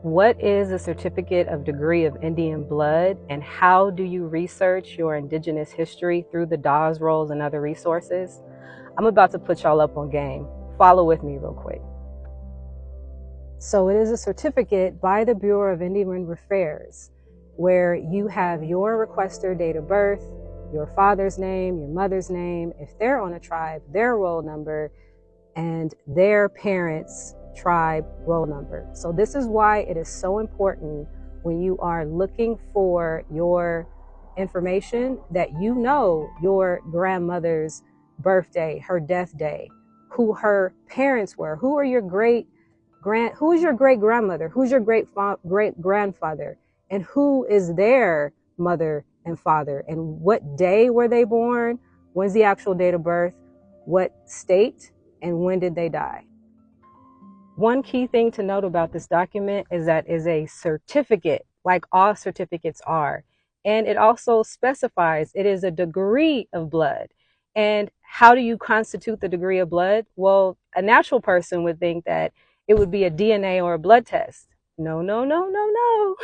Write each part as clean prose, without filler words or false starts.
What is a certificate of degree of Indian blood, and how do you research your indigenous history through the Dawes Rolls and other resources? I'm about to put y'all up on game. Follow with me real quick. So it is a certificate by the Bureau of Indian Affairs where you have your requester date of birth, your father's name, your mother's name, if they're on a tribe, their roll number, and their parents' tribe roll number. So this is why it is so important when you are looking for your information that you know your grandmother's birthday, her death day, who her parents were, who is your great grandmother, who's your great grandfather, and who is their mother and father, and what day were they born, when's the actual date of birth, what state, and when did they die. One key thing to note about this document is that it is a certificate, like all certificates are. And it also specifies it is a degree of blood. And how do you constitute the degree of blood? Well, a natural person would think that it would be a DNA or a blood test. No, no, no, no, no.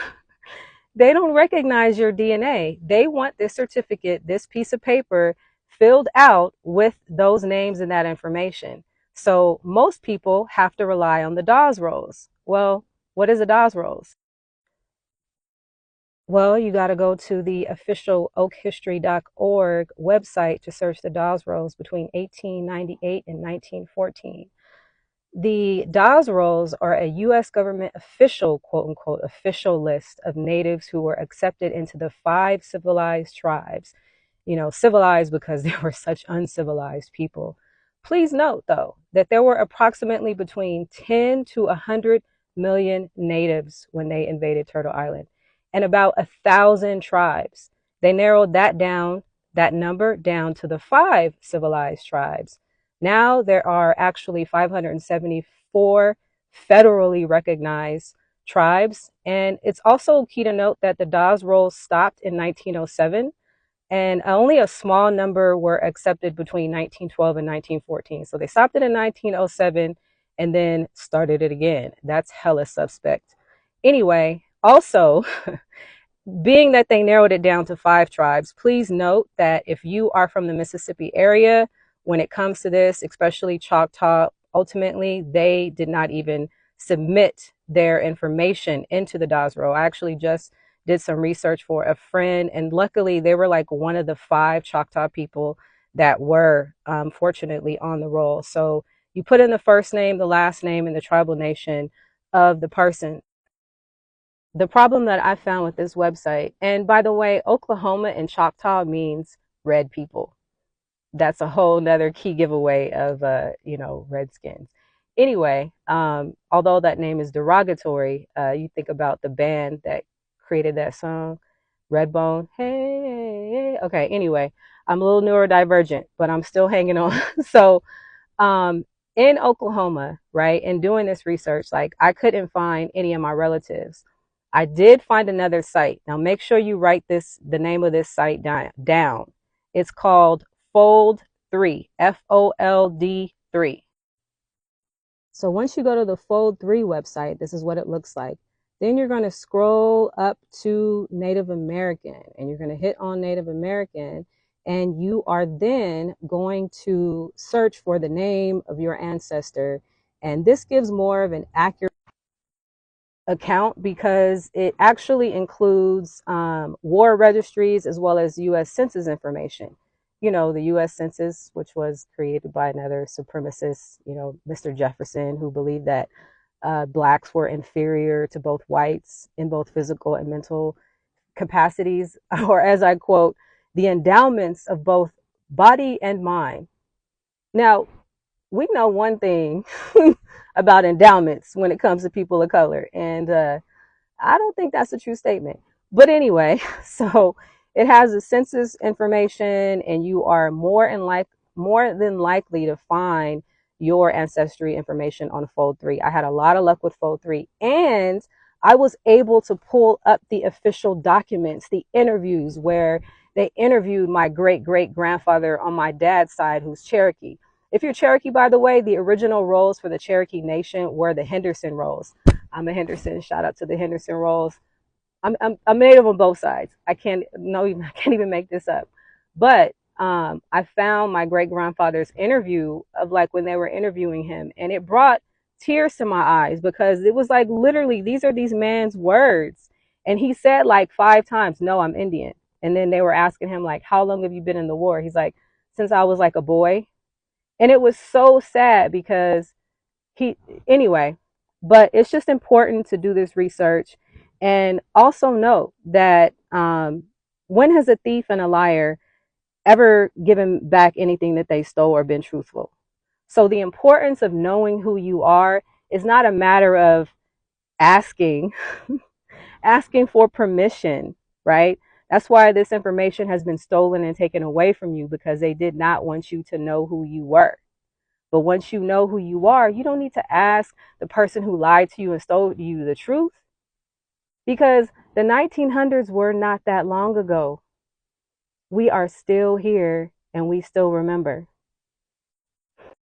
They don't recognize your DNA. They want this certificate, this piece of paper, filled out with those names and that information. So most people have to rely on the Dawes Rolls. Well, what is a Dawes Rolls? Well, you got to go to the official oakhistory.org website to search the Dawes Rolls between 1898 and 1914. The Dawes Rolls are a U.S. government official, quote unquote, official list of natives who were accepted into the 5 civilized tribes. You know, civilized because they were such uncivilized people. Please note, though, that there were approximately between 10 to 100 million natives when they invaded Turtle Island, and about 1,000 tribes. They narrowed that number down to the 5 civilized tribes. Now there are actually 574 federally recognized tribes. And it's also key to note that the Dawes Rolls stopped in 1907, and only a small number were accepted between 1912 and 1914. So they stopped it in 1907 and then started it again. That's hella suspect. Anyway, also, being that they narrowed it down to 5 tribes, please note that if you are from the Mississippi area, when it comes to this, especially Choctaw, ultimately, they did not even submit their information into the Dawes Roll. I actually just did some research for a friend, and luckily they were like one of the 5 Choctaw people that were fortunately on the roll. So you put in the first name, the last name, and the tribal nation of the person. The problem that I found with this website, and by the way, Oklahoma and Choctaw means red people. That's a whole nother key giveaway of Redskins. Anyway, although that name is derogatory, you think about the band that created that song, Redbone. Hey. Okay, anyway, I'm a little neurodivergent, but I'm still hanging on. So in Oklahoma, right, in doing this research, like, I couldn't find any of my relatives. I did find another site. Now make sure you write the name of this site down. It's called Fold 3, Fold 3. So once you go to the Fold 3 website, this is what it looks like. Then you're going to scroll up to Native American, and you're going to hit on Native American, and you are then going to search for the name of your ancestor. And this gives more of an accurate account because it actually includes war registries as well as U.S. Census information. You know, the U.S. Census, which was created by another supremacist, Mr. Jefferson, who believed that blacks were inferior to both whites in both physical and mental capacities, or as I quote, the endowments of both body and mind. Now, we know one thing about endowments when it comes to people of color, and I don't think that's a true statement. But anyway, so it has the census information, and you are more than likely to find your ancestry information on Fold 3. I had a lot of luck with Fold 3, and I was able to pull up the official documents, the interviews where they interviewed my great-great-grandfather on my dad's side, who's Cherokee. If you're Cherokee, by the way, the original rolls for the Cherokee Nation were the Henderson rolls. I'm a Henderson. Shout out to the Henderson Rolls. I'm native on both sides. I can't no I can't even make this up. But I found my great grandfather's interview of like when they were interviewing him, and it brought tears to my eyes because it was like literally these are these man's words, and he said like 5 times, "No, I'm Indian." And then they were asking him like, "How long have you been in the war?" He's like, "Since I was like a boy." And it was so sad because he anyway, but it's just important to do this research and also note that when has a thief and a liar ever given back anything that they stole or been truthful? So the importance of knowing who you are is not a matter of asking asking for permission, right? That's why this information has been stolen and taken away from you, because they did not want you to know who you were. But once you know who you are, you don't need to ask the person who lied to you and stole you the truth, because the 1900s were not that long ago. We are still here and we still remember.